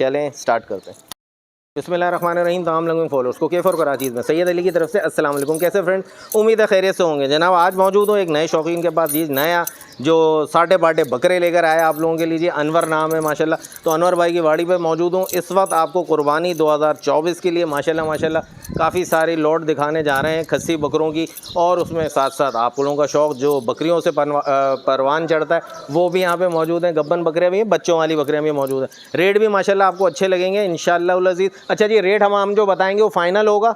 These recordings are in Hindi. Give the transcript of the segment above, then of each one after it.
चलें स्टार्ट करते हैं। बिस्मिल्लाहिर्रहमानिर्रहीम। तमाम लोगों फॉलोअर्स को के फॉर कराची में सैयद अली की तरफ से अस्सलाम वालेकुम। कैसे फ्रेंड, उम्मीद है खैरियत से होंगे। जनाब आज मौजूद हूँ एक नए शौकीन के पास, जी नया जो साढ़े बाटे बकरे लेकर आया आप लोगों के लिए। अनवर नाम है माशाल्लाह। तो अनवर भाई की वाड़ी पे मौजूद हूँ इस वक्त। आपको कुर्बानी 2024 के लिए माशाल्लाह काफ़ी सारी लॉट दिखाने जा रहे हैं खस्सी बकरों की, और उसमें साथ साथ आप लोगों का शौक़ जो बकरियों से परवान चढ़ता है वो भी यहाँ पे मौजूद है। गब्बन बकरियाँ भी हैं, बच्चों वाली बकरियाँ भी मौजूद हैं। रेट भी माशाल्लाह आपको अच्छे लगेंगे इंशाअल्लाह अज़ीज़। अच्छा जी, रेट हम जो बताएंगे वो फाइनल होगा,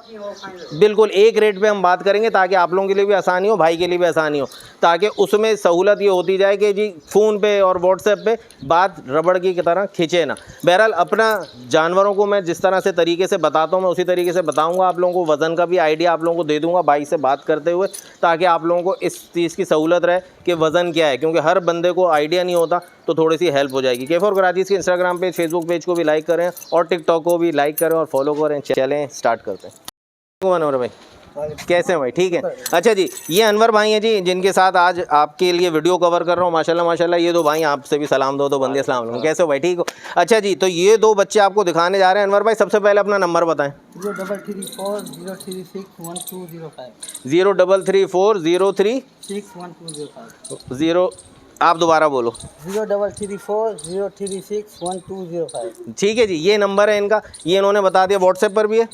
बिल्कुल एक रेट पे हम बात करेंगे ताकि आप लोगों के लिए भी आसानी हो, भाई के लिए भी आसानी हो, ताकि उसमें सहूलत ये होती जाए कि जी फ़ोन पे और व्हाट्सएप पे बात रबड़ की तरह खींचे ना। बहरहाल अपना जानवरों को मैं जिस तरह से तरीके से बताता हूँ मैं उसी तरीके से बताऊँगा आप लोगों को। वज़न का भी आइडिया आप लोगों को दे दूँगा भाई से बात करते हुए, ताकि आप लोगों को इस चीज़ की सहूलत रहे कि वज़न क्या है, क्योंकि हर बंदे को आइडिया नहीं होता, तो थोड़ी सी हेल्प हो जाएगी। के फॉर कराची के इंस्टाग्राम पेज, फेसबुक पेज को भी लाइक करें और टिकटॉक को भी लाइक करें और फॉलो करें। चलें स्टार्ट करते हैं। अनवर भाई कैसे हैं भाई? ठीक है। अच्छा जी, ये अनवर भाई हैं जी जिनके साथ आज आपके लिए वीडियो कवर कर रहा हूँ। माशाल्लाह ये दो भाई, आपसे भी सलाम दो बंदे। अस्सलाम वालेकुम, कैसे हो भाई? ठीक हो? अच्छा जी, तो ये दो बच्चे आपको दिखाने जा रहे हैं। अनवर भाई सबसे पहले अपना नंबर बताएं। 0334036030 आप दोबारा बोलो। 0334036120। ठीक है जी, ये नंबर है इनका, ये इन्होंने बता दिया। व्हाट्सएप पर भी है?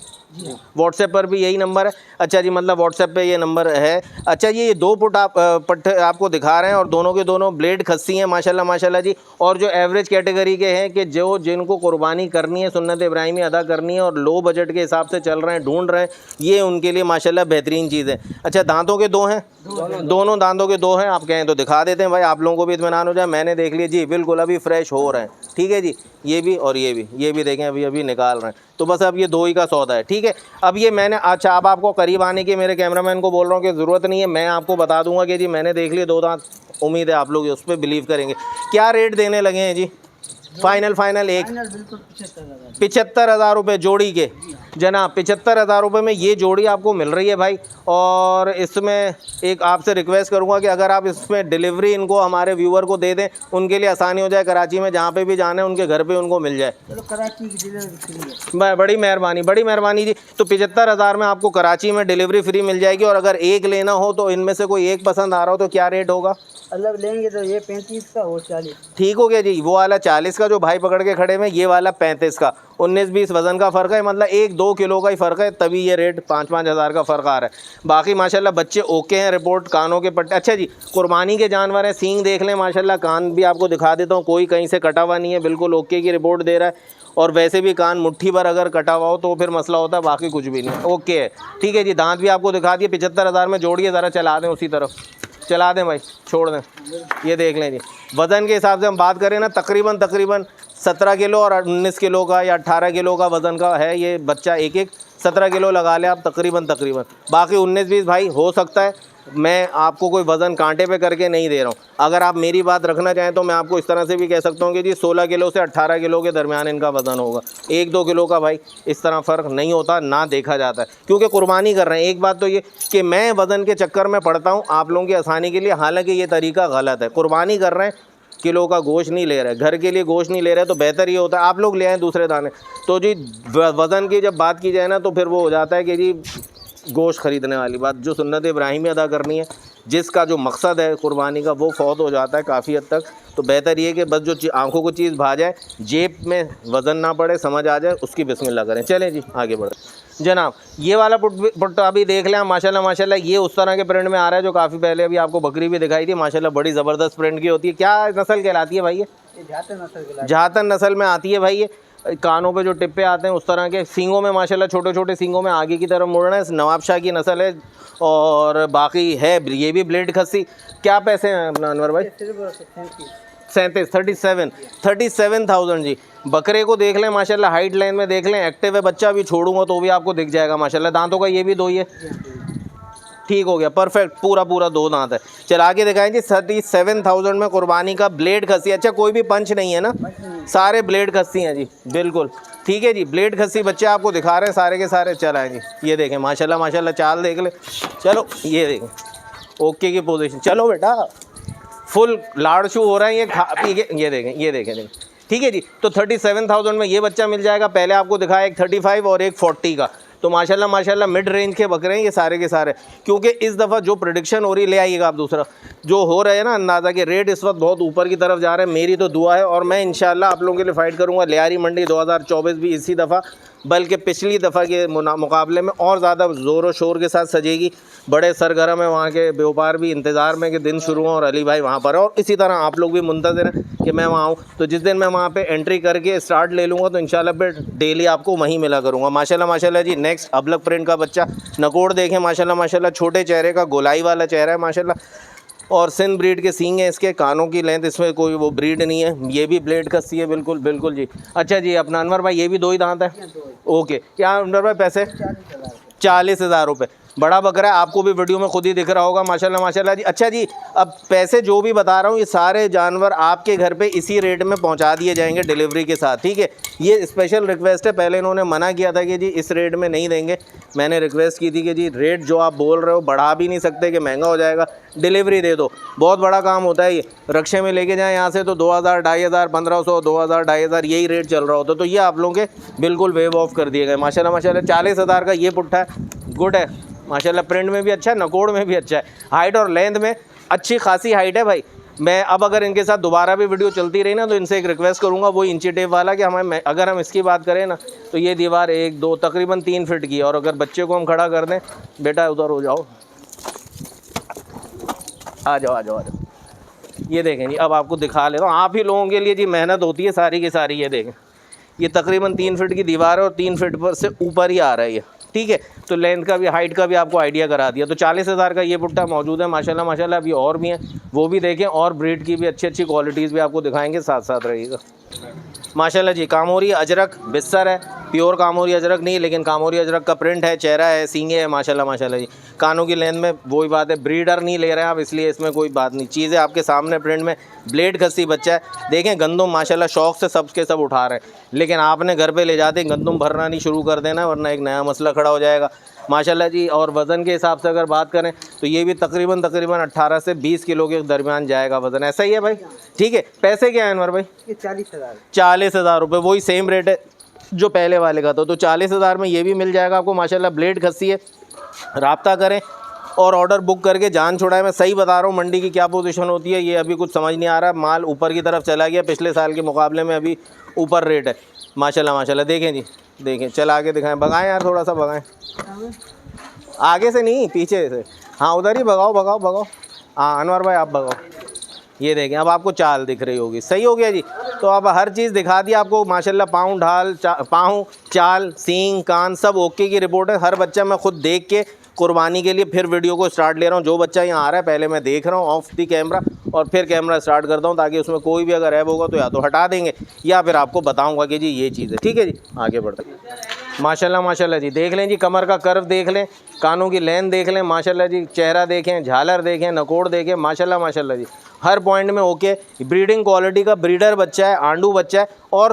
व्हाट्सएप पर भी यही नंबर है? अच्छा जी, मतलब व्हाट्सएप पे ये नंबर है। अच्छा ये दो पट्टे आपको दिखा रहे हैं और दोनों के दोनों ब्लेड खस्सी हैं माशाल्लाह जी। और जो एवरेज कैटेगरी के हैं कि जो जिनको कुर्बानी करनी है, सुन्नत इब्राहिमी अदा करनी है और लो बजट के हिसाब से चल रहे हैं, ढूंढ रहे हैं, ये उनके लिए माशाल्लाह बेहतरीन चीज़ है। अच्छा दांतों के दो हैं? दोनों दांतों के दो हैं। आप कहें तो दिखा देते हैं भाई, आप लोगों को भी इत्मीनान हो जाए। मैंने देख लिया जी, बिल्कुल अभी फ्रेश हो रहे हैं। ठीक है जी, ये भी और ये भी देखें, अभी निकाल रहे हैं। तो बस अब ये दो ही का सौदा है। ठीक है, अब ये मैंने, अच्छा अब आपको करीब आने की मेरे कैमरामैन को बोल रहा हूँ कि ज़रूरत नहीं है, मैं आपको बता दूंगा कि जी मैंने देख लिए दो दांत। उम्मीद है आप लोग उस पर बिलीव करेंगे। क्या रेट देने लगे हैं जी? फाइनल एक 75,000 रुपये जोड़ी के जनाब। 75,000 रुपये में ये जोड़ी आपको मिल रही है भाई। और इसमें एक आपसे रिक्वेस्ट करूंगा कि अगर आप इसमें डिलीवरी इनको हमारे व्यूअर को दे दें, उनके लिए आसानी हो जाए। कराची में जहाँ पे भी जाना है उनके घर पे उनको मिल जाए। कराची की डिलीवरी बड़ी मेहरबानी जी। तो 75,000 में आपको कराची में डिलीवरी फ्री मिल जाएगी। और अगर एक लेना हो तो इनमें से कोई एक पसंद आ रहा हो तो क्या रेट होगा? मतलब लेंगे तो ये 35 का और 40। ठीक हो गया जी। वो वाला 40 का जो भाई पकड़ के खड़े में, ये वाला 35 का। 19-20 वज़न का फ़र्क है, मतलब 1-2 किलो का ही फ़र्क है, तभी ये रेट 5-5 हज़ार का फ़र्क आ रहा है। बाकी माशाल्लाह बच्चे ओके हैं, रिपोर्ट कानों के पट्टे। अच्छा जी, कुर्बानी के जानवर हैं, सींग देख लें माशाल्लाह। कान भी आपको दिखा देता हूँ, कोई कहीं से कटा हुआ नहीं है, बिल्कुल ओके की रिपोर्ट दे रहा है। और वैसे भी कान मुट्ठी भर अगर कटा हुआ हो तो फिर मसला होता है, बाकी कुछ भी नहीं, ओके है। ठीक है जी, दांत भी आपको दिखा दिए। 75,000 में जोड़िए, ज़रा चला दें उसी तरफ, चला दें भाई, छोड़ दें। ये देख लें जी, वज़न के हिसाब से हम बात करें ना, तकरीबन 17 किलो और 19 किलो का या 18 किलो का वज़न का है ये बच्चा। एक 17 किलो लगा लें आप तकरीबन। बाकी 19-20 भाई हो सकता है। मैं आपको कोई वज़न कांटे पे करके नहीं दे रहा हूँ। अगर आप मेरी बात रखना चाहें तो मैं आपको इस तरह से भी कह सकता हूँ कि जी 16 किलो से 18 किलो के दरमियान इनका वज़न होगा। 1-2 किलो का भाई इस तरह फ़र्क नहीं होता, ना देखा जाता है, क्योंकि कुर्बानी कर रहे हैं। एक बात तो ये कि मैं वज़न के चक्कर में पड़ता हूँ आप लोगों की आसानी के लिए, हालाँकि ये तरीका गलत है। कुर्बानी कर रहे हैं, किलो का गोश्त नहीं ले रहे, घर के लिए गोश्त नहीं ले रहे, तो बेहतर ये होता है आप लोग ले आएँ दूसरे दाने। तो जी वज़न की जब बात की जाए ना तो फिर वो हो जाता है कि जी गोश्त ख़रीदने वाली बात, जो सुन्नत इब्राहिमी अदा करनी है, जिसका जो मकसद है कुर्बानी का, वो फौत हो जाता है काफ़ी हद तक। तो बेहतर ये कि बस जो आंखों को चीज़ भा जाए, जेब में वज़न ना पड़े, समझ आ जाए, उसकी बिस्मिल्लाह करें। चलें जी आगे बढ़े जनाब। ये वाला पुट्टा अभी देख लें माशाल्लाह ये उस तरह के प्रिंट में आ रहा है जो काफ़ी पहले अभी आपको बकरी भी दिखाई थी माशाल्लाह, बड़ी ज़बरदस्त प्रिंट की होती है। क्या नस्ल कहलाती है भाई ये? झातन नस्ल में आती है भाई ये। कानों पे जो टिप्पे आते हैं उस तरह के, सींगों में माशाल्लाह छोटे छोटे सींगों में आगे की तरफ मुड़ रहे हैं। नवाबशाह की नस्ल है। और बाकी है ये भी ब्लेड खस्सी। क्या पैसे हैं अपना अनवर भाई? 37,000 जी। बकरे को देख लें माशाल्लाह, हाइट लाइन में देख लें, एक्टिव है बच्चा। भी छोड़ूंगा तो भी आपको दिख जाएगा माशाल्लाह। दांतों का ये भी दो ही है, ठीक हो गया, परफेक्ट, पूरा 2 दांत है। चल आगे दिखाएं जी। 37,000 में कुर्बानी का ब्लेड खस्सी। अच्छा कोई भी पंच नहीं है ना, सारे ब्लेड खस्सी हैं जी, बिल्कुल ठीक है जी। ब्लेड खस्सी बच्चे आपको दिखा रहे हैं सारे के सारे। चलाएं जी, ये देखें माशाल्लाह चाल देख ले। चलो ये देखें, ओके की पोजीशन। चलो बेटा, फुल लाड़ शू हो रहा है ये, खा पी के। ये देखें ठीक है जी। तो 37,000 में ये बच्चा मिल जाएगा। पहले आपको दिखाया एक 35 और एक 40 का। तो माशाल्लाह मिड रेंज के बकरे हैं ये सारे के सारे, क्योंकि इस दफ़ा जो प्रेडिक्शन हो रही है, ले आइएगा आप दूसरा, जो हो रहा है ना अंदाज़ा कि रेट इस वक्त बहुत ऊपर की तरफ जा रहे हैं। मेरी तो दुआ है और मैं इंशाल्लाह आप लोगों के लिए फ़ाइट करूँगा। लियारी मंडी 2024 भी इसी दफ़ा बल्कि पिछली दफ़ा के मुकाबले में और ज़्यादा ज़ोर व शोर के साथ सजेगी। बड़े सरगर्म है वहाँ के व्यापार भी, इंतज़ार में कि दिन शुरू हो और अली भाई वहाँ पर है, और इसी तरह आप लोग भी मुंतज़िर हैं कि मैं वहाँ आऊँ। तो जिस दिन मैं वहाँ पे एंट्री करके स्टार्ट ले लूँगा तो इंशाल्लाह फिर डेली आपको वहीं मिला करूँगा। माशाल्लाह जी। नेक्स्ट अबलक प्रिंट का बच्चा, नकोड़ देखें माशाल्लाह छोटे चेहरे का, गोलाई वाला चेहरा है माशाल्लाह, और सिंध ब्रीड के सींग हैं इसके, कानों की लेंथ इसमें कोई वो ब्रीड नहीं है। ये भी ब्लेड कस्सी है, बिल्कुल बिल्कुल जी। अच्छा जी, अपना अनवर भाई ये भी 2 ही दांत है। ओके, क्या अनवर भाई पैसे? 40,000 रुपये। बड़ा बकरा है, आपको भी वीडियो में खुद ही दिख रहा होगा माशाल्लाह जी। अच्छा जी, अब पैसे जो भी बता रहा हूँ ये सारे जानवर आपके घर पे इसी रेट में पहुँचा दिए जाएंगे डिलीवरी के साथ, ठीक है। ये स्पेशल रिक्वेस्ट है, पहले इन्होंने मना किया था कि जी इस रेट में नहीं देंगे। मैंने रिक्वेस्ट की थी कि जी रेट जो आप बोल रहे हो बढ़ा भी नहीं सकते कि महंगा हो जाएगा, डिलीवरी दे दो। बहुत बड़ा काम होता है ये, रक्शे में लेके जाएँ यहाँ से तो 2,000, 2,500, 1,500, 2,000, 2,500 यही रेट चल रहा होता। तो ये आप लोगों के बिल्कुल वेव ऑफ कर दिए गए माशाल्लाह। 40,000 का ये पुट्ठा है, गुड है माशाल्लाह। प्रिंट में भी अच्छा है, नकोड़ में भी अच्छा है, हाइट और लेंथ में अच्छी खासी हाइट है भाई। मैं अब अगर इनके साथ दोबारा भी वीडियो चलती रही ना तो इनसे एक रिक्वेस्ट करूंगा वो इंची टेप वाला कि हमें, अगर हम इसकी बात करें ना तो ये दीवार 1, 2 तकरीबन 3 फीट की है, और अगर बच्चे को हम खड़ा कर दें, बेटा उधर हो जाओ, आ जाओ। ये देखें जी, अब आपको दिखा लेता हूँ, आप ही लोगों के लिए जी मेहनत होती है सारी की सारी। ये देखें, ये तकरीबन 3 फीट की दीवार है और 3 फीट पर से ऊपर ही आ रहा है ये, ठीक है। तो लेंथ का भी, हाइट का भी आपको आइडिया करा दिया। तो 40,000 का ये पुट्टा मौजूद है माशाल्लाह। अभी और भी हैं, वो भी देखें, और ब्रीड की भी अच्छी क्वालिटीज़ भी आपको दिखाएंगे, साथ साथ रहिएगा माशाल्लाह जी। कामोरी अजरक बिस्तर है, प्योर कामोरी अजरक नहीं, लेकिन कामोरी अजरक का प्रिंट है, चेहरा है, सींगे है माशाल्लाह जी। कानों की लेंथ में वही बात है, ब्रीडर नहीं ले रहे हैं आप, इसलिए इसमें कोई बात नहीं। चीज़ें आपके सामने प्रिंट में, ब्लेड खस्सी बच्चा है, देखें गंदुम माशाल्लाह शौक़ से सबके सब उठा रहे हैं, लेकिन आपने घर पे ले जाते गंदुम भरना नहीं शुरू कर देना, वरना एक नया मसला खड़ा हो जाएगा माशाल्लाह जी। और वज़न के हिसाब से अगर बात करें तो ये भी तकरीबन 18 से 20 किलो के दरमियान जाएगा वज़न, ऐसा ही है भाई, ठीक है। पैसे क्या है अनवर भाई? 40,000 रुपये, वही सेम रेट है जो पहले वाले का था। तो 40,000 में ये भी मिल जाएगा आपको माशाल्लाह। ब्लेड खस्सी है, राब्ता करें और ऑर्डर बुक करके जान छुड़ाएं। मैं सही बता रहा हूँ, मंडी की क्या पोजीशन होती है ये अभी कुछ समझ नहीं आ रहा। माल ऊपर की तरफ चला गया, पिछले साल के मुकाबले में अभी ऊपर रेट है माशाल्लाह। देखें जी, देखें, चला आगे दिखाएं, भगाएं यार, थोड़ा सा भगाएं, आगे से नहीं पीछे से, हाँ उधर ही भगाओ। हाँ अनवर भाई आप भगाओ। ये देखें, अब आपको चाल दिख रही होगी, सही हो गया जी। तो अब हर चीज़ दिखा दी आपको माशाल्लाह। पाँव, चाल, सींग, कान सब ओके की रिपोर्ट है। हर बच्चा मैं खुद देख के कुर्बानी के लिए फिर वीडियो को स्टार्ट ले रहा हूँ। जो बच्चा यहाँ आ रहा है पहले मैं देख रहा हूँ ऑफ दी कैमरा, और फिर कैमरा स्टार्ट करता हूँ, ताकि उसमें कोई भी अगर ऐब होगा तो या तो हटा देंगे या फिर आपको बताऊँगा कि जी ये चीज़ है, ठीक है जी। आगे बढ़ते माशाल्लाह जी। देख लें जी, कमर का कर्व देख लें, कानों की लेंथ देख लें माशाल्लाह जी, चेहरा देखें, झालर देखें, नकोड़ देखें माशाल्लाह जी। हर पॉइंट में ओके। ब्रीडिंग क्वालिटी का ब्रीडर बच्चा है, आंडू बच्चा है। और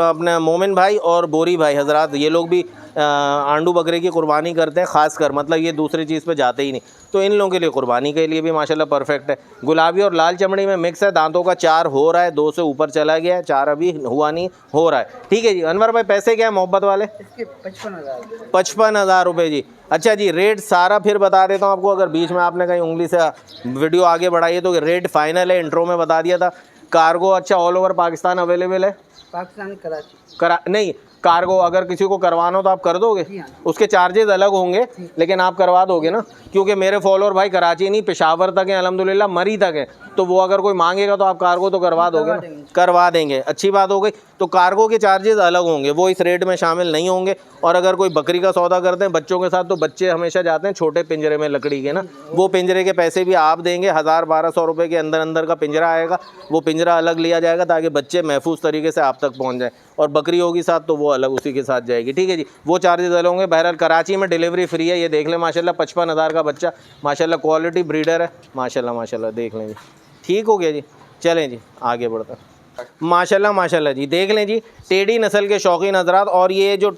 अपने मोमिन भाई और बोरी भाई हजरात, ये लोग भी आंडू बकरे की कुर्बानी करते हैं ख़ासकर, मतलब ये दूसरी चीज़ पे जाते ही नहीं। तो इन लोगों के लिए कुर्बानी के लिए भी माशाल्लाह परफेक्ट है। गुलाबी और लाल चमड़ी में मिक्स है। दांतों का 4 हो रहा है, 2 से ऊपर चला गया है, 4 अभी हुआ नहीं, हो रहा है, ठीक है जी। अनवर भाई पैसे क्या है मोहब्बत वाले? इसके 55,000। 55,000 रुपये जी। अच्छा जी, रेट सारा फिर बता देता हूँ आपको, अगर बीच में आपने कहीं उंगली से वीडियो आगे बढ़ाई है तो रेट फाइनल है, इंट्रो में बता दिया था। कार्गो अच्छा ऑल ओवर पाकिस्तान अवेलेबल है, पाकिस्तान कराची नहीं कार्गो अगर किसी को करवाना हो तो आप कर दोगे, उसके चार्जेस अलग होंगे, लेकिन आप करवा दोगे ना, क्योंकि मेरे फॉलोअर भाई कराची नहीं पेशावर तक हैं, अल्हम्दुलिल्लाह मरी तक है, तो वो अगर कोई मांगेगा तो आप कार्गो तो करवा दोगे ना, करवा देंगे, अच्छी बात हो गई। तो कार्गो के चार्जेस अलग होंगे, वो इस रेट में शामिल नहीं होंगे। और अगर कोई बकरी का सौदा करते हैं बच्चों के साथ, तो बच्चे हमेशा जाते हैं छोटे पिंजरे में लकड़ी के ना, वो पिंजरे के पैसे भी आप देंगे। 1000-1200 रुपये के अंदर का पिंजरा आएगा, वो पिंजरा अलग लिया जाएगा ताकि बच्चे महफूज तरीके से आप तक पहुँच जाएँ। और बकरी होगी साथ तो वो अलग उसी के साथ जाएगी, ठीक है जी, वो चार्जेस अलग होंगे। बहरहाल कराची में डिलीवरी फ्री है। ये देख लें माशाल्लाह 55,000 का बच्चा, माशाल्लाह क्वालिटी ब्रीडर है, माशाल्लाह देख लें जी, ठीक हो गया जी। चलें जी आगे बढ़ता, माशाल्लाह जी। देख लें जी, टेढ़ी नस्ल के शौकीन हजरात, और ये जो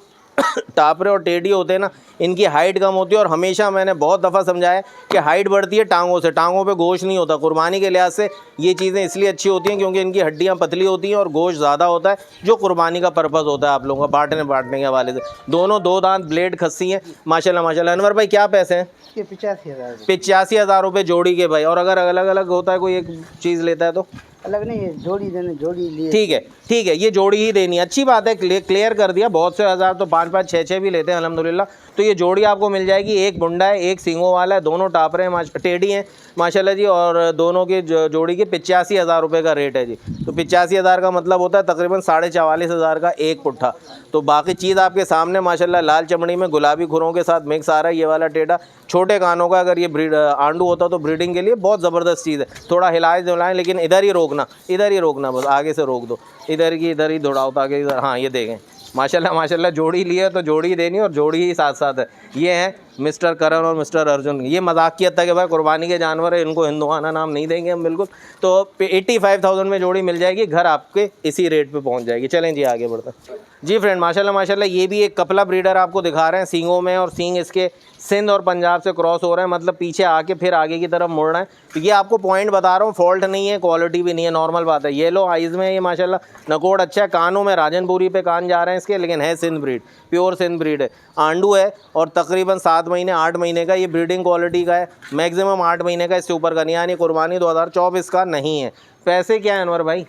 टापरे और टेडी होते हैं ना, इनकी हाइट कम होती है। और हमेशा मैंने बहुत दफ़ा समझाया कि हाइट बढ़ती है टांगों से, टांगों पे गोश्त नहीं होता। कुर्बानी के लिहाज से ये चीज़ें इसलिए अच्छी होती हैं क्योंकि इनकी हड्डियाँ पतली होती हैं और गोश्त ज़्यादा होता है, जो कुर्बानी का पर्पज़ होता है आप लोगों का बांटने के हवाले से। दोनों 2 दांत ब्लेड खस्सी हैं माशाल्लाह माशाल्लाह। अनवर भाई क्या पैसे हैं? ये 85,000। 85,000 रुपये जोड़ी के भाई। और अगर अलग अलग होता है, कोई एक चीज़ लेता है तो अलग नहीं है, जोड़ी देने, जोड़ी लिए। ठीक है, ये जोड़ी ही देनी है। अच्छी बात है, क्लियर कर दिया। बहुत से हज़ार तो 5-5 6-6 भी लेते हैं अल्हम्दुलिल्लाह। तो ये जोड़ी आपको मिल जाएगी। एक बुंडा है, एक सींगों वाला है, दोनों टापरे हैं, टेढ़ी हैं माशाल्लाह जी। और दोनों की जोड़ी के 85,000 रुपये का रेट है जी। तो 85,000 का मतलब होता है तकरीबन 44,500 का एक पुट्ठा। तो बाकी चीज़ आपके सामने माशाल्लाह लाल चमड़ी में गुलाबी खुरों के साथ मिक्स आ रहा है। ये वाला टेढ़ा छोटे कानों का, अगर ये आंडू होता तो ब्रीडिंग के लिए बहुत ज़बरदस्त चीज़ है। थोड़ा हिलाए जुलाएँ, लेकिन इधर ही रोकना, बस आगे से रोक दो। इधर ही दौड़ाओ ताकि इधर, हाँ ये देखें माशाल्लाह माशाल्लाह। जोड़ी लिए तो जोड़ी ही देनी और जोड़ी ही साथ साथ है। ये हैं मिस्टर करण और मिस्टर अर्जुन। ये मजाकियत था कि भाई कुर्बानी के जानवर है, इनको हिंदुआना नाम नहीं देंगे हम बिल्कुल। तो 85,000 में जोड़ी मिल जाएगी, घर आपके इसी रेट पे पहुंच जाएगी। चलें जी आगे बढ़ते हैं जी फ्रेंड। माशाल्लाह माशाल्लाह, ये भी एक कपला ब्रीडर आपको दिखा रहे हैं सींगों में, और सींग इसके सिंध और पंजाब से क्रॉस हो रहे हैं, मतलब पीछे आके फिर आगे की तरफ मुड़ रहे हैं। तो ये आपको पॉइंट बता रहा हूँ, फॉल्ट नहीं है, क्वालिटी भी नहीं है, नॉर्मल बात है। येलो आइज़ में ये माशाल्लाह नकोड़ अच्छा है। कानों में राजनपुरी पे कान जा रहे हैं इसके, लेकिन है Sindh breed, pure Sindh breed है। आंडू है और तकरीबन 7 महीने 8 महीने का, ये ब्रीडिंग क्वालिटी का है। मैक्सिमम 8 महीने का, इससे ऊपर का नहीं, यानी कुर्बानी 2024 का नहीं है। पैसे क्या है अनवर भाई?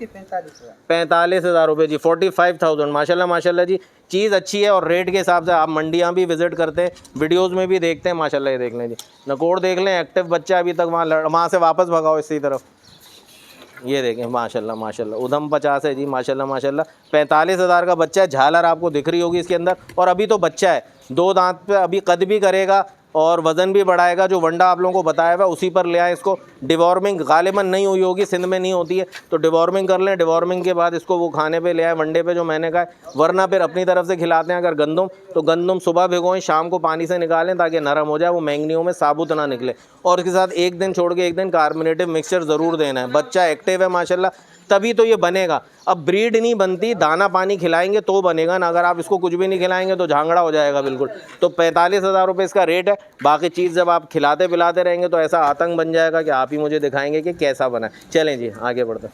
45,000 रुपये जी, 45,000 माशाल्लाह माशाल्लाह जी। चीज़ अच्छी है और रेट के हिसाब से आप मंडियाँ भी विज़िट करते हैं, वीडियोज़ में भी देखते हैं माशाल्लाह। ये देख लें जी, नकोड़ देख लें, एक्टिव बच्चा अभी तक वहाँ से वापस भगाओ इसी तरफ। ये देखें माशाल्लाह माशाल्लाह, उधम 50 है जी माशाल्लाह माशाल्लाह। 45,000 का बच्चा है, झालर आपको दिख रही होगी इसके अंदर। और अभी तो बच्चा है, 2 दांत पे, अभी कद भी करेगा और वज़न भी बढ़ाएगा। जो वंडा आप लोगों को बताया हुआ उसी पर ले आए इसको। डिवॉर्मिंग गालिबन नहीं हुई होगी, सिंध में नहीं होती है, तो डिवॉर्मिंग कर लें। डिवॉर्मिंग के बाद इसको वो खाने पे ले आए, वनडे पे, जो मैंने कहा। वरना फिर अपनी तरफ से खिलाते हैं अगर गंदम, तो गंदम सुबह भिगोएं, शाम को पानी से निकालें ताकि नरम हो जाए, वो मैंगनियों में साबुत ना निकले। और इसके साथ एक दिन छोड़ के एक दिन कार्बोनेटिव मिक्सचर ज़रूर देना है। बच्चा एक्टिव है माशाल्लाह, तभी तो ये बनेगा। अब ब्रीड नहीं बनती, दाना पानी खिलाएंगे तो बनेगा ना। अगर आप इसको कुछ भी नहीं खिलाएंगे तो झांगड़ा हो जाएगा बिल्कुल। तो 45,000 रुपये इसका रेट है। बाकी चीज़ जब आप खिलाते पिलाते रहेंगे तो ऐसा आतंक बन जाएगा कि आप ही मुझे दिखाएंगे कि कैसा बना है। चलें जी आगे बढ़ते हैं।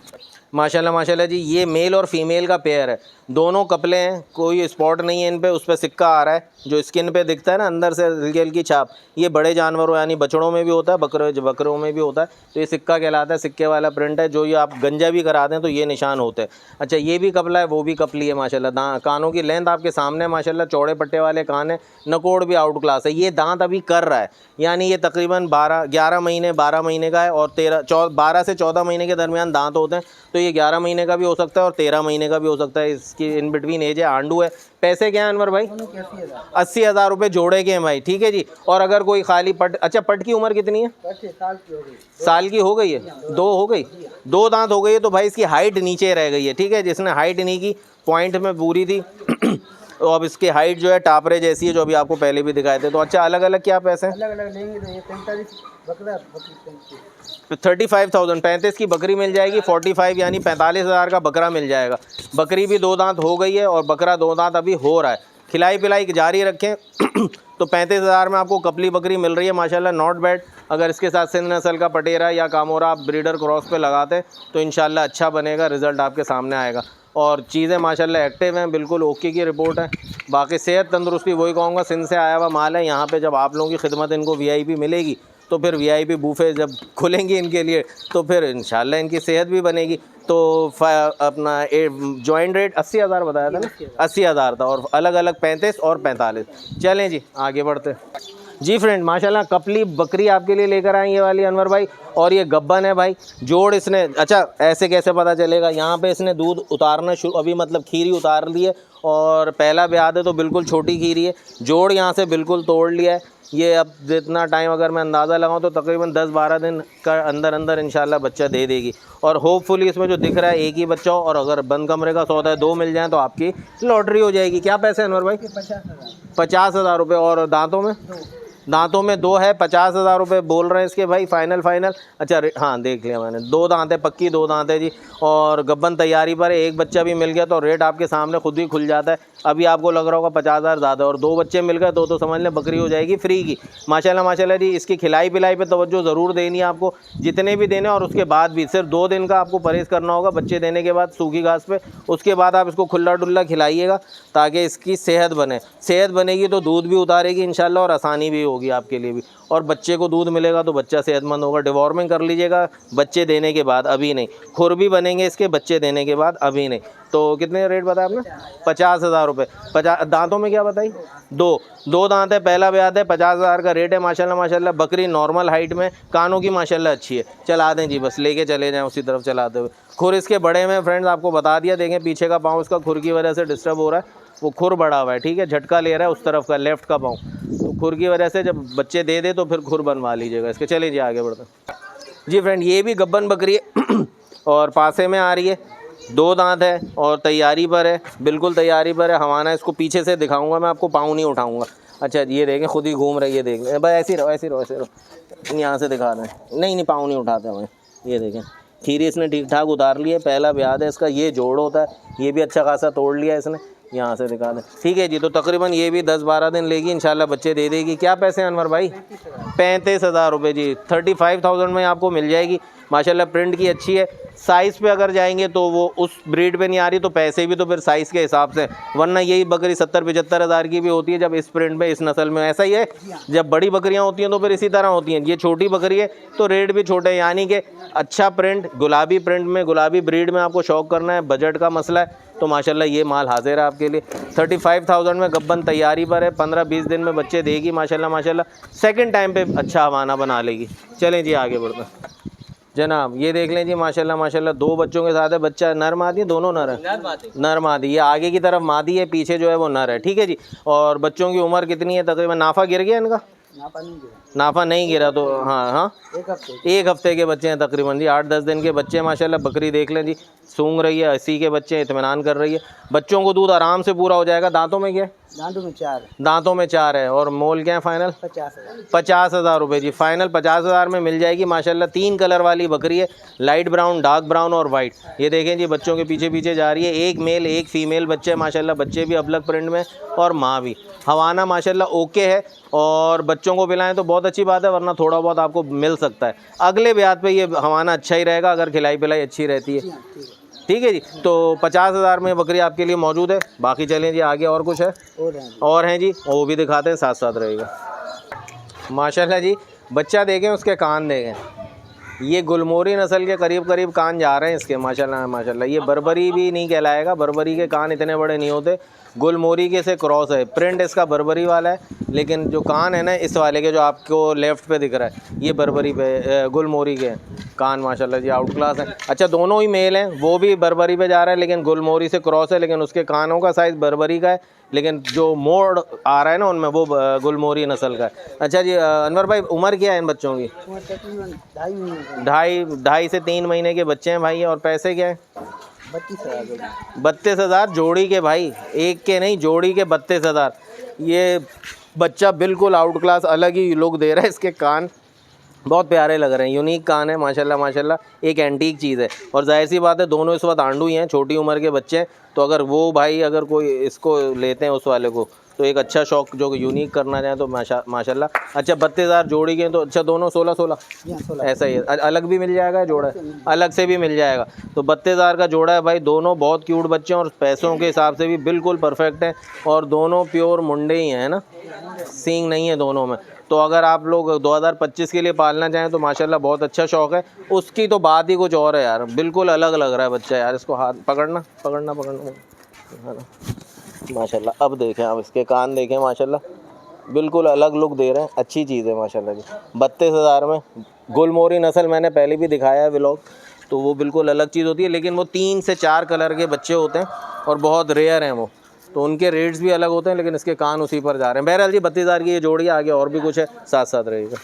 माशाल्लाह माशाल्लाह जी, ये मेल और फीमेल का पेयर है, दोनों कपले हैं, कोई स्पॉट नहीं है इन पे। उस पर सिक्का आ रहा है, जो स्किन पे दिखता है ना अंदर से हल्की हल्की छाप, ये बड़े जानवरों यानी बछड़ों में भी होता है, बकरों में भी होता है। तो ये सिक्का कहलाता है, सिक्के वाला प्रिंट है। जो ये आप गंजा भी करा दें तो ये निशान होते हैं। अच्छा, ये भी कपला है, वो भी कपली है माशाल्लाह। कानों की लेंथ आपके सामने माशाल्लाह, चौड़े पट्टे वाले कान है। नकोड़ भी आउट क्लास है। ये दांत अभी कर रहा है, यानी ये तकरीबन 12 महीने का है। और 12 से 14 महीने के दरमियान दांत होते हैं। तो ये 11 महीने का भी हो सकता है और 13 महीने का भी हो सकता है। इसकी इन बिटवीन एज है। आंडू है। पैसे क्या है अनवर भाई? 80,000 रुपये जोड़े के हैं भाई, ठीक है जी। और अगर कोई खाली पट, अच्छा पट की उम्र कितनी है? साल की हो गई है, 2 हो गई, 2 दांत हो गई है। तो भाई इसकी हाइट नीचे रह गई है, ठीक है। जिसने हाइट नहीं की, पॉइंट में पूरी थी तो अब इसकी हाइट जो है टापरे जैसी है, जो अभी आपको पहले भी दिखाए थे। तो अच्छा, अलग अलग क्या पैसे हैं? अलग अलग लेंगे तो ये 45 बकरा, 35,000, 35 की बकरी मिल जाएगी। 45 यानी 45,000 का बकरा मिल जाएगा। बकरी भी 2 दांत हो गई है और बकरा 2 दांत अभी हो रहा है। खिलाई पिलाई जारी रखें तो 35,000 में आपको कपली बकरी मिल रही है माशाल्लाह, नॉट बैड। अगर इसके साथ सिंध नस्ल का पटेरा या कामोरा आप ब्रीडर क्रॉस पे लगाते हैं तो इंशाल्लाह अच्छा बनेगा, रिज़ल्ट आपके सामने आएगा। और चीज़ें माशाल्लाह एक्टिव हैं, बिल्कुल ओके की रिपोर्ट है। बाकी सेहत तंदुरुस्ती वही कहूँगा, सिंध से आया हुआ माल है। यहाँ पे जब आप लोगों की खिदमत इनको VIP मिलेगी तो फिर VIP बूफे जब खुलेंगे इनके लिए तो फिर इंशाल्लाह इनकी सेहत भी बनेगी। तो अपना जॉइंट रेट 80,000 बताया था ना, 80,000 था, और अलग अलग 35 और 45। चलें जी आगे बढ़ते जी फ्रेंड। माशाल्लाह कपली बकरी आपके लिए लेकर आए ये वाली अनवर भाई, और ये गब्बन है भाई। जोड़ इसने, अच्छा ऐसे कैसे पता चलेगा, यहाँ पे इसने दूध उतारना शुरू, अभी मतलब खीरी उतार ली है, और पहला ब्याह है तो बिल्कुल छोटी खीरी है। जोड़ यहाँ से बिल्कुल तोड़ लिया है। ये अब जितना टाइम अगर मैं अंदाज़ा लगाऊं तो तकरीबन 10-12 दिन का अंदर इंशाल्लाह बच्चा दे देगी। और होपफुली इसमें जो दिख रहा है एक ही बच्चा हो, और अगर बंद कमरे का सौदा है 2 मिल जाएँ तो आपकी लॉटरी हो जाएगी। क्या पैसे अनवर भाई? 50,000 रुपये। और दांतों में दांतों में 2 है, 50,000 रुपये बोल रहे हैं इसके भाई फाइनल। अच्छा हाँ देख लिया मैंने, 2 दांत है, पक्की 2 दांत है जी। और गब्बन तैयारी पर है, एक बच्चा भी मिल गया तो रेट आपके सामने खुद ही खुल जाता है। अभी आपको लग रहा होगा 50,000 ज़्यादा, और 2 बच्चे मिल गए तो समझ लें बकरी हो जाएगी फ्री की। माशाल्लाह माशाल्लाह जी। इसकी खिलाई पिलाई पे तवज्जो ज़रूर देनी है आपको, जितने भी देने, और उसके बाद भी सिर्फ 2 दिन का आपको परहेज़ करना होगा बच्चे देने के बाद सूखी घास पे। उसके बाद आप इसको खुला डुल्ला खिलाइएगा ताकि इसकी सेहत बने। सेहत बनेगी तो दूध भी उतारेगी इंशाल्लाह, और आसानी भी होगी आपके लिए भी। और बच्चे को दूध मिलेगा तो बच्चा सेहतमंद होगा। डिवॉर्मिंग कर लीजिएगा बच्चे देने के बाद, अभी नहीं। खुर भी बनेंगे इसके बच्चे देने के बाद, अभी नहीं। तो कितने रेट बताया आपने? 50,000 रुपये। 50 दांतों में क्या बताई? 2 दांत है, पहला ब्याज है, 50,000 का रेट है। माशाल्लाह माशाल्लाह बकरी नॉर्मल हाइट में, कानों की माशाल्लाह अच्छी है। चला दें जी, बस लेके चले जाएं उसी तरफ चलाते हुए। खुर इसके बड़े में फ्रेंड्स आपको बता दिया। देखें पीछे का पाँव इसका खुर की वजह से डिस्टर्ब हो रहा है, वो खुर बड़ा हुआ है, ठीक है, झटका ले रहा है उस तरफ का, लेफ्ट का पाँव। तो खुर की वजह से जब बच्चे दे तो फिर खुर बनवा लीजिएगा इसके। चलिए जी आगे बढ़ते हैं जी। फ्रेंड ये भी गब्बन बकरी है और पासे में आ रही है, 2 दांत है और तैयारी पर है, बिल्कुल तैयारी पर है। हवाना इसको पीछे से दिखाऊंगा मैं आपको, पाँव नहीं उठाऊंगा। अच्छा ये देखें खुद ही घूम रही है, देख लें बस। ऐसे रहो ऐसे रहो ऐसे रहो, यहाँ से दिखा दें। नहीं पाँव नहीं उठाते हमें। ये देखें खीरी इसने ठीक ठाक उतार ली है, पहला ब्याज है इसका। ये जोड़ होता है, ये भी अच्छा खासा तोड़ लिया इसने, यहाँ से दिखा दें। ठीक है जी। तो तकरीबन ये भी 10-12 दिन लेगी इंशाल्लाह, बच्चे दे देगी। क्या पैसे हैं अनवर भाई? 35,000 रुपये जी। 35,000 में आपको मिल जाएगी माशाल्लाह। प्रिंट की अच्छी है। साइज़ पे अगर जाएंगे तो वो उस ब्रीड पे नहीं आ रही, तो पैसे भी तो फिर साइज़ के हिसाब से, वरना यही बकरी 70-75 हज़ार की भी होती है जब इस प्रिंट में, इस नस्ल में। ऐसा ही है, जब बड़ी बकरियां होती हैं तो फिर इसी तरह होती हैं। ये छोटी बकरी है तो रेट भी छोटे हैं, यानी कि अच्छा प्रिंट, गुलाबी प्रिंट में, गुलाबी ब्रीड में आपको शौक़ करना है, बजट का मसला है, तो माशाल्लाह ये माल हाजिर है आपके लिए। 35,000 में गब्बन तैयारी पर है, 15-20 दिन में बच्चे देगी माशाल्लाह माशाल्लाह। सेकंड टाइम पे अच्छा हवाना बना लेगी। चलें जी आगे बढ़ते हैं जनाब। ये देख लें जी माशाल्लाह माशाल्लाह, 2 बच्चों के साथ है। बच्चा नर मादी, दोनों नर है? नर मादी। ये आगे की तरफ मादी है, पीछे जो है वो नर है, ठीक है जी। और बच्चों की उम्र कितनी है तकरीबन? नाफा गिर गया इनका? नाफा नहीं गिरा तो हाँ 1 हफ्ते के बच्चे हैं तकरीबन जी, 8-10 दिन के बच्चे हैं माशाल्लाह। बकरी देख लें जी, सूंघ रही है, 80 के बच्चे, इत्मीनान कर रही है। बच्चों को दूध आराम से पूरा हो जाएगा। दांतों में क्या है? दांतों में 4 है। और मोल क्या है फाइनल? 50,000 रुपये जी। फाइनल 50,000 में मिल जाएगी माशाल्लाह। 3 कलर वाली बकरी है, लाइट ब्राउन, डार्क ब्राउन और वाइट। ये देखें जी बच्चों के पीछे पीछे जा रही है। 1 मेल 1 फीमेल बच्चे माशाल्लाह। बच्चे भी अबलग प्रिंट में और माँ भी। हवाना माशाल्लाह ओके है, और बच्चों को पिलाएं तो बहुत अच्छी बात है, वरना थोड़ा बहुत आपको मिल सकता है। अगले ब्याज पे ये हवाना अच्छा ही रहेगा अगर खिलाई पिलाई अच्छी रहती है, ठीक है जी। तो 50,000 में बकरी आपके लिए मौजूद है। बाकी चलें जी आगे, और कुछ है? और हैं जी, वो भी दिखाते हैं, साथ साथ रहेगा माशाल्लाह जी। बच्चा देखें, उसके कान देखें, ये गुलमोरी नस्ल के करीब करीब कान जा रहे हैं इसके माशाल्लाह माशाल्लाह। ये बर्बरी भी नहीं कहलाएगा, बर्बरी के कान इतने बड़े नहीं होते, गुलमोरी के से क्रॉस है। प्रिंट इसका बर्बरी वाला है, लेकिन जो कान है ना इस वाले के, जो आपको लेफ़्ट पे दिख रहा है, ये बर्बरी पे, गुलमोरी के कान माशाल्लाह जी, आउट क्लास है। अच्छा दोनों ही मेल हैं, वो भी बर्बरी पे जा रहा है लेकिन गुलमोरी से क्रॉस है, लेकिन उसके कानों का साइज़ बर्बरी का है, लेकिन जो मोड़ आ रहा है ना उनमें वो गुलमोरी नस्ल का है। अच्छा जी अनवर भाई, उम्र क्या है इन बच्चों की? 2.5 से 3 महीने के बच्चे हैं भाई। और पैसे क्या है? 32,000 जोड़ी के भाई, एक के नहीं, जोड़ी के 32,000। ये बच्चा बिल्कुल आउट क्लास अलग ही लुक दे रहा है। इसके कान बहुत प्यारे लग रहे हैं, यूनिक कान है माशाल्लाह माशाल्लाह, एक एंटीक चीज़ है। और जाहिर सी बात है दोनों इस वक्त आंडू ही हैं, छोटी उम्र के बच्चे हैं। तो अगर वो भाई अगर कोई इसको लेते हैं उस वाले को, तो एक अच्छा शौक जो यूनिक करना चाहें तो माशाल्लाह। अच्छा 32,000 जोड़ी के, तो अच्छा दोनों 16 ऐसा ही है। अलग भी मिल जाएगा जोड़ा? अलग से भी मिल जाएगा। तो 32,000 का जोड़ा है भाई। दोनों बहुत क्यूट बच्चे हैं और पैसों के हिसाब से भी बिल्कुल परफेक्ट हैं, और दोनों प्योर मुंडे ही हैं ना, सींग नहीं है दोनों में। तो अगर आप लोग 2025 के लिए पालना चाहें तो माशाल्लाह बहुत अच्छा शौक़ है। उसकी तो बात ही कुछ और है यार, बिल्कुल अलग लग रहा है बच्चा यार। इसको हाथ पकड़ना है ना माशाल्लाह। अब देखें आप इसके कान देखें माशाल्लाह, बिल्कुल अलग लुक दे रहे हैं, अच्छी चीज़ है माशाल्लाह जी। 32,000 में गुलमोरी नस्ल मैंने पहले भी दिखाया है व्लॉग, तो वो बिल्कुल अलग चीज़ होती है, लेकिन वो 3 से 4 कलर के बच्चे होते हैं और बहुत रेयर हैं वो, तो उनके रेट्स भी अलग होते हैं, लेकिन इसके कान उसी पर जा रहे हैं। बहरहाल जी 32,000 की ये जोड़ी, आगे और भी कुछ है, साथ साथ रहेगा।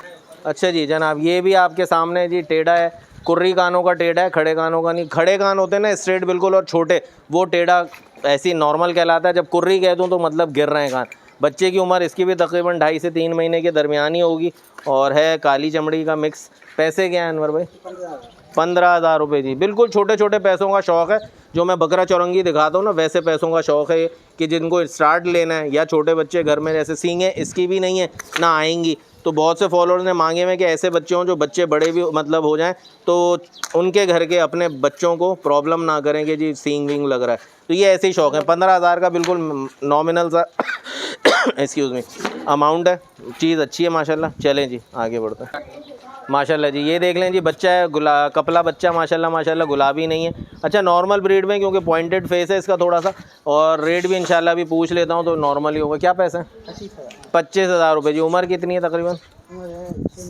अच्छा जी जनाब, ये भी आपके सामने जी टेढ़ा है, कुर्री कानों का टेढ़ा है, खड़े कानों का नहीं। खड़े कान होते हैं ना स्ट्रेट बिल्कुल, और छोटे, वो टेढ़ा ऐसी नॉर्मल कहलाता है। जब कुर्री कह दूँ तो मतलब गिर रहे हैं कान। बच्चे की उम्र इसकी भी तकरीबन 2.5 से 3 महीने के दरमियान ही होगी और है काली चमड़ी का मिक्स। पैसे क्या हैं अनवर भाई? 15,000 रुपये जी। बिल्कुल छोटे छोटे पैसों का शौक़ है, जो मैं बकरा चौरंगी दिखाता हूँ ना वैसे पैसों का शौक़ है ये, कि जिनको स्टार्ट लेना है या छोटे बच्चे घर में, जैसे सींगें इसकी भी नहीं है ना आएंगी, तो बहुत से फॉलोअर्स ने मांगे हुए कि ऐसे बच्चे हों जो बच्चे बड़े भी मतलब हो जाएं तो उनके घर के अपने बच्चों को प्रॉब्लम ना करें कि जी सींग विंग लग रहा है, तो ये ऐसे ही शौक़ है। 15,000 का बिल्कुल नॉमिनल सा एक्सक्यूज़ मी अमाउंट है। चीज़ अच्छी है माशाल्लाह। चलें जी आगे बढ़ते हैं। माशाल्लाह जी ये देख लें जी, बच्चा है कपला बच्चा माशाल्लाह माशाल्लाह, गुलाबी नहीं है। अच्छा नॉर्मल ब्रीड में, क्योंकि पॉइंटेड फेस है इसका थोड़ा सा, और रेट भी इंशाल्लाह भी पूछ लेता हूँ तो नॉर्मल ही होगा। क्या पैसे हैं? 25,000 रुपये जी। उम्र कितनी है? तकरीबन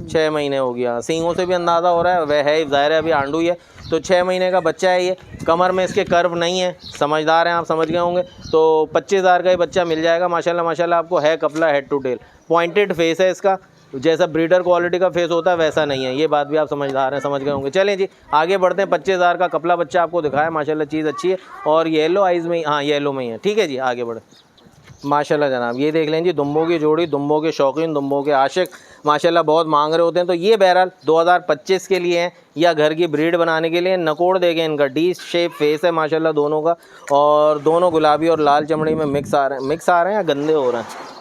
6 महीने हो गया। सींगों से भी अंदाज़ा हो रहा है, वह है ज़ाहिर है अभी आंडू ही है, तो 6 महीने का बच्चा है ये। कमर में इसके कर्व नहीं है, समझदार हैं आप, समझ गए होंगे। तो 25,000 का ही बच्चा मिल जाएगा माशाल्लाह माशाल्लाह आपको। है कपला head to tail, pointed face है इसका, जैसा ब्रीडर क्वालिटी का फेस होता है वैसा नहीं है, ये बात भी आप समझदार हैं, समझ गए होंगे। चलें जी आगे बढ़ते हैं। 25,000 का कपला बच्चा आपको दिखाया माशाल्लाह, चीज़ अच्छी है और येलो आइज़ में, हाँ येलो में ही है। ठीक है जी आगे बढ़े। माशाल्लाह जनाब ये देख लें जी, दुम्बों की जोड़ी, दुम्बों के शौकीन, दुम्बों के आशिक माशाल्लाह बहुत मांग रहे होते हैं, तो ये बहरहाल 2025 के लिए हैं या घर की ब्रीड बनाने के लिए। नकोड़ देखें इनका, डी शेप फेस है माशाल्लाह दोनों का, और दोनों गुलाबी और लाल चमड़ी में मिक्स आ रहे हैं। मिक्स आ रहे हैं या गंदे हो रहे हैं?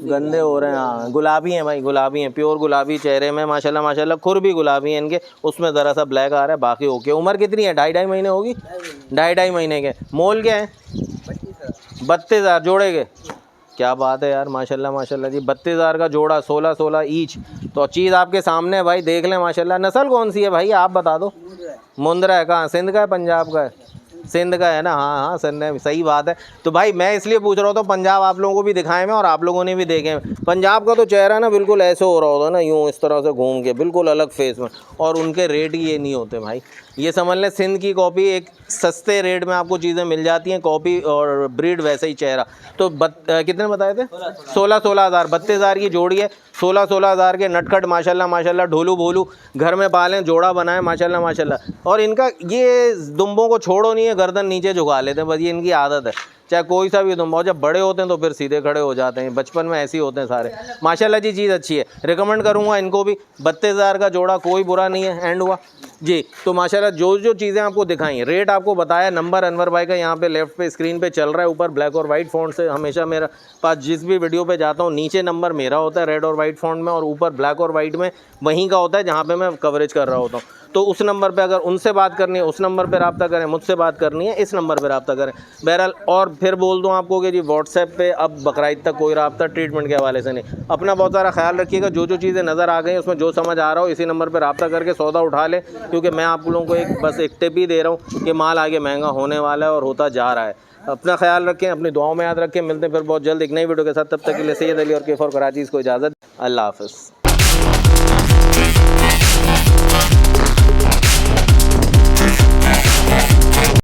गंदे हो रहे हैं, हाँ गुलाबी हैं भाई, गुलाबी हैं, प्योर गुलाबी चेहरे में माशाल्लाह माशाल्लाह। खुर भी गुलाबी हैं इनके, उसमें ज़रा सा ब्लैक आ रहा है, बाकी ओके। उम्र कितनी है? 2.5 महीने होगी, 2.5 महीने के। मोल क्या है? 32,000 जोड़े के। क्या बात है यार माशाल्लाह माशाल्लाह जी। 32,000 का जोड़ा, 16 ईच, तो चीज़ आपके सामने है भाई, देख लें माशाल्लाह। नस्ल कौन सी है भाई आप बता दो? मुंद्रा है। कहाँ? सिंध का है? पंजाब का है? सिंध का है ना, हाँ हाँ सिंध है, सही बात है। तो भाई मैं इसलिए पूछ रहा था, पंजाब आप लोगों को भी दिखाए में और आप लोगों ने भी देखे हैं। पंजाब का तो चेहरा ना बिल्कुल ऐसे हो रहा होता ना, यूँ इस तरह से घूम के, बिल्कुल अलग फेस में, और उनके रेट ही ये नहीं होते भाई। ये समझ लें सिंध की कॉपी, एक सस्ते रेट में आपको चीज़ें मिल जाती हैं, कॉपी और ब्रीड वैसे ही चेहरा। तो कितने बताए थे? 16,000। 32,000 की जोड़ी है, 16,000 के नटखट माशाल्लाह माशाल्लाह, ढोलू भोलू घर में पालें, जोड़ा बनाएं माशाल्लाह माशाल्लाह। और इनका ये दुम्बों को छोड़ो नहीं है, गर्दन नीचे झुका लेते हैं बस, ये इनकी आदत है, चाहे कोई सा भी दुम्बा हो। जब बड़े होते हैं तो फिर सीधे खड़े हो जाते हैं, बचपन में ऐसे ही होते हैं सारे माशाल्लाह जी। चीज़ अच्छी है, रिकमेंड करूँगा इनको भी। 32,000 का जोड़ा कोई बुरा नहीं है। एंड हुआ जी। तो माशाल्लाह जो जो चीज़ें आपको दिखाई, रेट आपको बताया, नंबर अनवर भाई का यहाँ पे लेफ्ट पे स्क्रीन पे चल रहा है, ऊपर ब्लैक और वाइट फ़ॉन्ट से। हमेशा मेरा पास जिस भी वीडियो पे जाता हूँ नीचे नंबर मेरा होता है रेड और वाइट फ़ॉन्ट में, और ऊपर ब्लैक और वाइट में वहीं का होता है जहाँ पे मैं कवरेज कर रहा होता हूँ। तो उस नंबर पे अगर उनसे बात करनी है उस नंबर पे रब्ता करें, मुझसे बात करनी है इस नंबर पे रब्ता करें बहरहाल। और फिर बोल दूँ आपको कि जी व्हाट्सएप पे अब बकरीद तक कोई रब्ता ट्रीटमेंट के हवाले से नहीं। अपना बहुत सारा ख्याल रखिएगा, जो जो चीज़ें नज़र आ गई उसमें जो समझ आ रहा हो इसी नंबर पर रब्ता करके सौदा उठा लें, क्योंकि मैं आप लोगों को एक टिप ही दे रहा हूँ कि माल आगे महंगा होने वाला है और होता जा रहा है। अपना ख्याल रखें, अपनी दुआओं में याद रखें। मिलते हैं फिर बहुत जल्द एक नई वीडियो के साथ, तब तक के लिए सैयद अली और केफर कराची को इजाज़त। अल्लाह हाफ़िज़।